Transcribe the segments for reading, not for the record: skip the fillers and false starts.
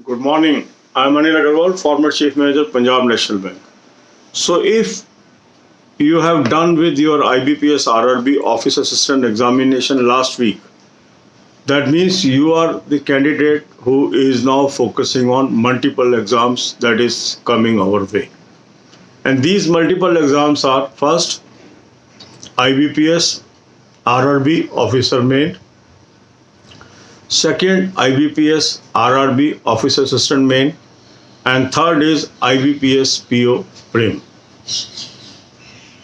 Good morning. I'm Anil Agarwal, former Chief Manager, Punjab National Bank. So, if you have done with your IBPS RRB Office Assistant examination last week, that means you are the candidate who is now focusing on multiple exams that is coming our way. And these multiple exams are first IBPS RRB Officer Main, second IBPS RRB Office Assistant Main, and third is IBPS PO Prim.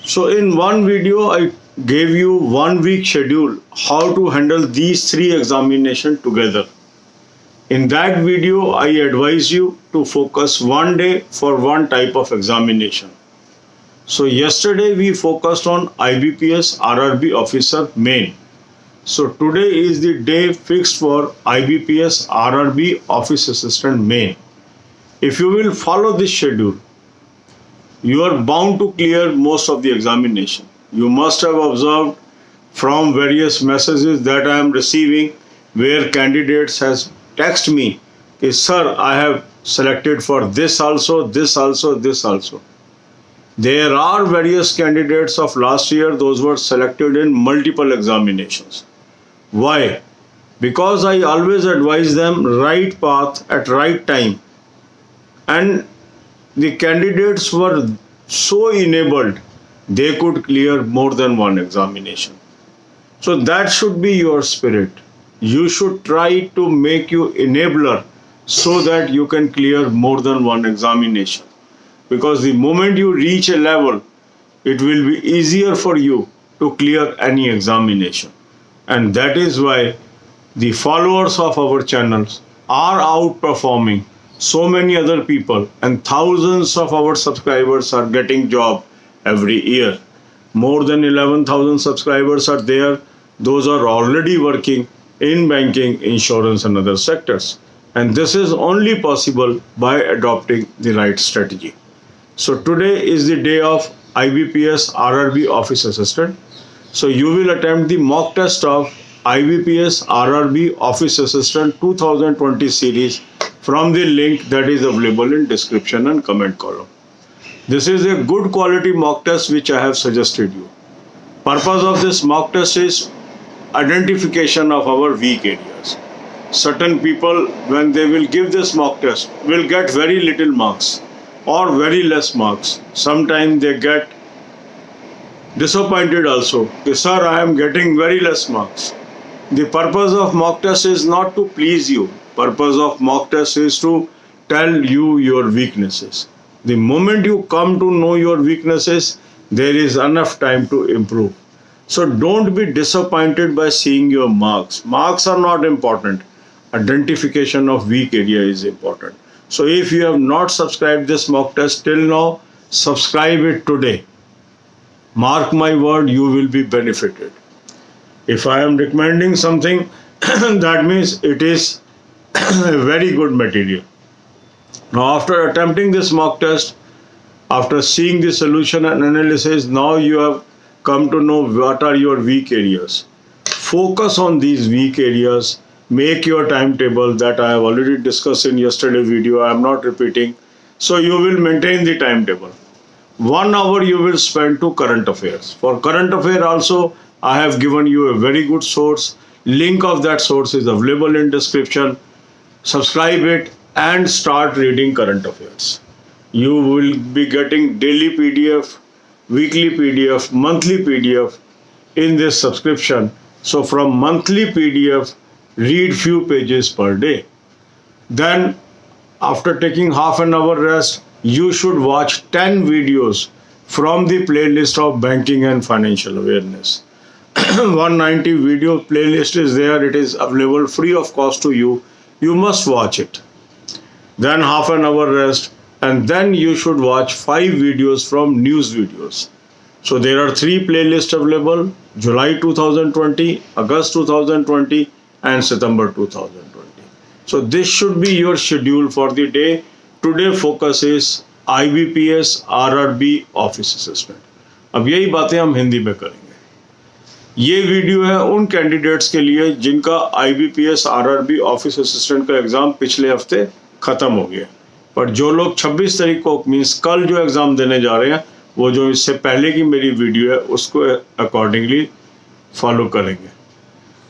So in one video I gave you 1 week schedule how to handle these three examinations together. In that video I advise you to focus one day for one type of examination. So yesterday we focused on IBPS RRB Officer Main. So today is the day fixed for IBPS RRB Office Assistant Main. If you will follow this schedule, you are bound to clear most of the examination. You must have observed from various messages that I am receiving where candidates has texted me, sir, I have selected for this also, this also, this also. There are various candidates of last year, those were selected in multiple examinations. Why? Because I always advise them right path at right time. And the candidates were so enabled, they could clear more than one examination. So that should be your spirit. You should try to make you enabler so that you can clear more than one examination. Because the moment you reach a level, it will be easier for you to clear any examination. And that is why the followers of our channels are outperforming so many other people, and thousands of our subscribers are getting job every year. More than 11,000 subscribers are there. Those are already working in banking, insurance and other sectors. And this is only possible by adopting the right strategy. So today is the day of IBPS RRB Office Assistant. So you will attempt the mock test of IBPS RRB Office Assistant 2020 series from the link that is available in description and comment column. This is a good quality mock test which I have suggested you. Purpose of this mock test is identification of our weak areas. Certain people, when they will give this mock test, will get very little marks or very less marks. Sometimes they get disappointed also. Sir, I am getting very less marks. The purpose of mock test is not to please you. Purpose of mock test is to tell you your weaknesses. The moment you come to know your weaknesses, there is enough time to improve. So don't be disappointed by seeing your marks. Marks are not important. Identification of weak area is important. So if you have not subscribed this mock test till now, subscribe it today. Mark my word, you will be benefited. If I am recommending something, that means it is a very good material. Now after attempting this mock test, after seeing the solution and analysis, now you have come to know what are your weak areas. Focus on these weak areas. Make your timetable that I have already discussed in yesterday's video. I am not repeating. So you will maintain the timetable. 1 hour you will spend to current affairs. For current affair also, I have given you a very good source. Link of that source is available in description. Subscribe it and start reading current affairs. You will be getting daily PDF, weekly PDF, monthly PDF in this subscription. So from monthly PDF, read few pages per day. Then after taking half an hour rest, you should watch 10 videos from the playlist of banking and financial awareness. 190 video playlist is there. It is available free of cost to you. You must watch it. Then half an hour rest, and then you should watch 5 videos from news videos. So there are 3 playlists available: July 2020, August 2020 and September 2020. So this should be your schedule for the day. Today focus is IBPS RRB Office Assistant. अब यही बातें हम हिंदी में करेंगे. ये video है उन candidates के लिए जिनका IBPS RRB ऑफिस असिस्टेंट का एग्जाम पिछले हफ्ते ख़त्म हो गया। पर जो लोग 26 तारीख को मीन्स कल जो एग्ज़ाम देने जा रहे हैं, वो जो इससे पहले की मेरी वीडियो है उसको अकॉर्डिंगली फॉलो करेंगे।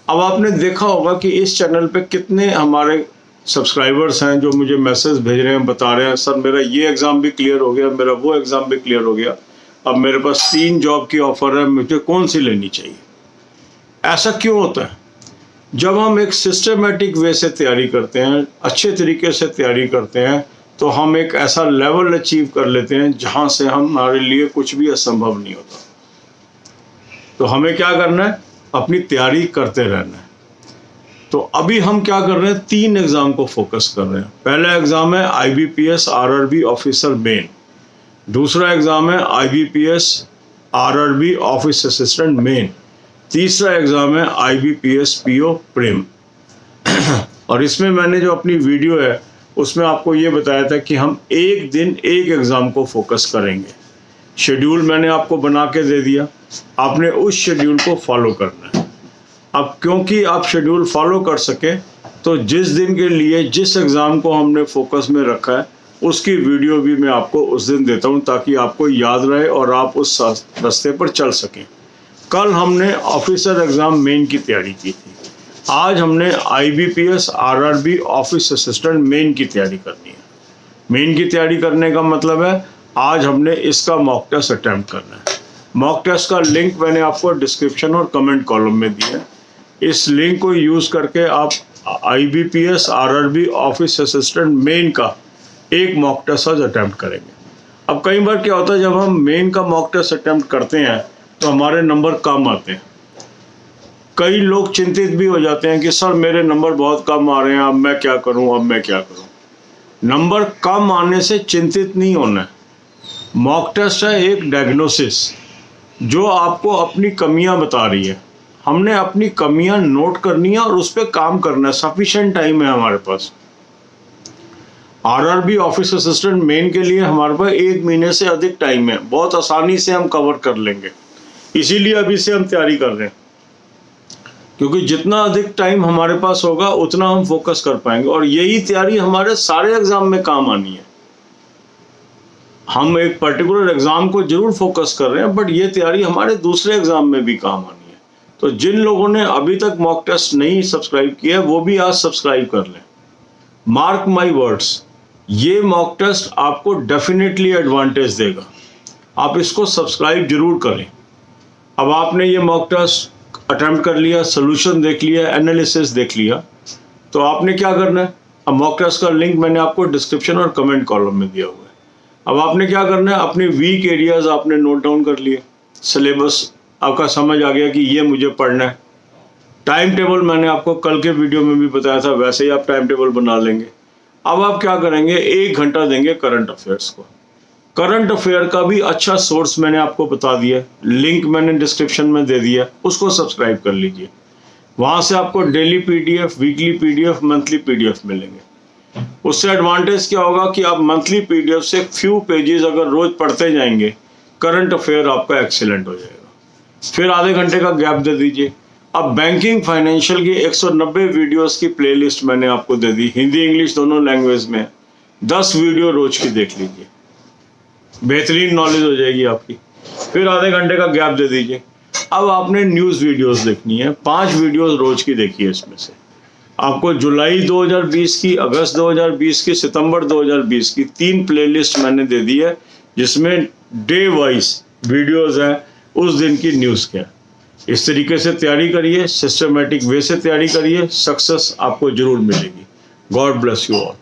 अब आपने देखा होगा कि इस चैनल पे कितने हमारे सब्सक्राइबर्स हैं जो मुझे मैसेज भेज रहे हैं, बता रहे हैं सर मेरा ये एग्ज़ाम भी क्लियर हो गया, मेरा वो एग्ज़ाम भी क्लियर हो गया, अब मेरे पास 3 जॉब की ऑफ़र है, मुझे कौन सी लेनी चाहिए। ऐसा क्यों होता है? जब हम एक सिस्टमेटिक वे से तैयारी करते हैं, अच्छे तरीके से तैयारी करते हैं, तो हम एक ऐसा लेवल अचीव कर लेते हैं जहाँ से हमारे लिए कुछ भी असंभव नहीं होता। तो हमें क्या करना है? अपनी तैयारी करते रहना है। तो अभी हम क्या कर रहे हैं? 3 एग्ज़ाम को फोकस कर रहे हैं। पहला एग्ज़ाम है IBPS RRB ऑफिसर मेन, दूसरा एग्ज़ाम है IBPS RRB office assistant main, तीसरा एग्ज़ाम है IBPS PO प्रीम। और इसमें मैंने जो अपनी वीडियो है उसमें आपको ये बताया था कि हम एक दिन एक एग्ज़ाम को फोकस करेंगे। शेड्यूल मैंने आपको बना के दे दिया, आपने उस शेड्यूल को फॉलो करना है। अब क्योंकि आप शेड्यूल फॉलो कर सके तो जिस दिन के लिए जिस एग्ज़ाम को हमने फोकस में रखा है उसकी वीडियो भी मैं आपको उस दिन देता हूं, ताकि आपको याद रहे और आप उस रास्ते पर चल सकें। कल हमने ऑफिसर एग्ज़ाम मेन की तैयारी की थी, आज हमने IBPS RRB office assistant main की तैयारी करनी है। मेन की तैयारी करने का मतलब है आज हमने इसका मॉक टेस्ट अटैम्प्ट करना है। मॉक टेस्ट का लिंक मैंने आपको डिस्क्रिप्शन और कमेंट कॉलम में दिया है। इस लिंक को यूज़ करके आप IBPS RRB office assistant main का एक मॉक टेस्ट आज अटैम्प्ट करेंगे। अब कई बार क्या होता है, जब हम मेन का मॉक टेस्ट अटैम्प्ट करते हैं तो हमारे नंबर कम आते हैं। कई लोग चिंतित भी हो जाते हैं कि सर मेरे नंबर बहुत कम आ रहे हैं, अब मैं क्या करूं, अब मैं क्या करूं। नंबर कम आने से चिंतित नहीं होना है। मॉक टेस्ट है एक डायग्नोसिस जो आपको अपनी कमियां बता रही है। हमने अपनी कमियां नोट करनी है और उस पर काम करना है। सफिशिएंट टाइम है हमारे पास। RRB ऑफिस असिस्टेंट मेन के लिए हमारे पास 1 महीने से अधिक टाइम है, बहुत आसानी से हम कवर कर लेंगे। इसीलिए अभी से हम तैयारी कर रहे हैं, क्योंकि जितना अधिक टाइम हमारे पास होगा उतना हम फोकस कर पाएंगे और यही तैयारी हमारे सारे एग्जाम में काम आनी है। हम एक पर्टिकुलर एग्जाम को जरूर फोकस कर रहे हैं, बट ये तैयारी हमारे दूसरे एग्जाम में भी काम आनी है। तो जिन लोगों ने अभी तक मॉक टेस्ट नहीं सब्सक्राइब किया है वो भी आज सब्सक्राइब कर लें। मार्क माई वर्ड्स, ये मॉक टेस्ट आपको डेफिनेटली एडवांटेज देगा। आप इसको सब्सक्राइब जरूर करें। अब आपने ये मॉक टेस्ट अटेम्प्ट कर लिया, सोल्यूशन देख लिया, एनालिसिस देख लिया, तो आपने क्या करना है? अब मॉक टेस्ट का लिंक मैंने आपको डिस्क्रिप्शन और कमेंट कॉलम में दिया हुआ है। अब आपने क्या करना है? अपने वीक एरियाज आपने नोट डाउन कर लिए, सिलेबस आपका समझ आ गया कि ये मुझे पढ़ना है। टाइम टेबल मैंने आपको कल के वीडियो में भी बताया था, वैसे ही आप टाइम टेबल बना लेंगे। अब आप क्या करेंगे? 1 घंटा देंगे करंट अफेयर्स को। करंट अफेयर का भी अच्छा सोर्स मैंने आपको बता दिया, लिंक मैंने डिस्क्रिप्शन में दे दिया, उसको सब्सक्राइब कर लीजिए। वहाँ से आपको daily PDF, weekly PDF, monthly PDF मिलेंगे। उससे एडवांटेज क्या होगा कि आप मंथली PDF से फ्यू पेजेस अगर रोज पढ़ते जाएंगे, करंट अफेयर आपका एक्सीलेंट हो जाएगा। फिर आधे घंटे का गैप दे दीजिए। अब बैंकिंग फाइनेंशियल की 190 वीडियोस की प्लेलिस्ट मैंने आपको दे दी, हिंदी इंग्लिश दोनों लैंग्वेज में। 10 वीडियो रोज की देख लीजिए, बेहतरीन नॉलेज हो जाएगी आपकी। फिर आधे घंटे का गैप दे दीजिए। अब आपने न्यूज़ वीडियोस देखनी है, 5 वीडियोस रोज की देखिए। इसमें से आपको जुलाई 2020 की, अगस्त 2020 की, सितंबर 2020 की 3 प्लेलिस्ट मैंने दे दी है, जिसमें डे वाइज वीडियोस हैं, उस दिन की न्यूज़ क्या है। इस तरीके से तैयारी करिए, सिस्टमेटिक वे से तैयारी करिए, सक्सेस आपको जरूर मिलेगी। God bless you all.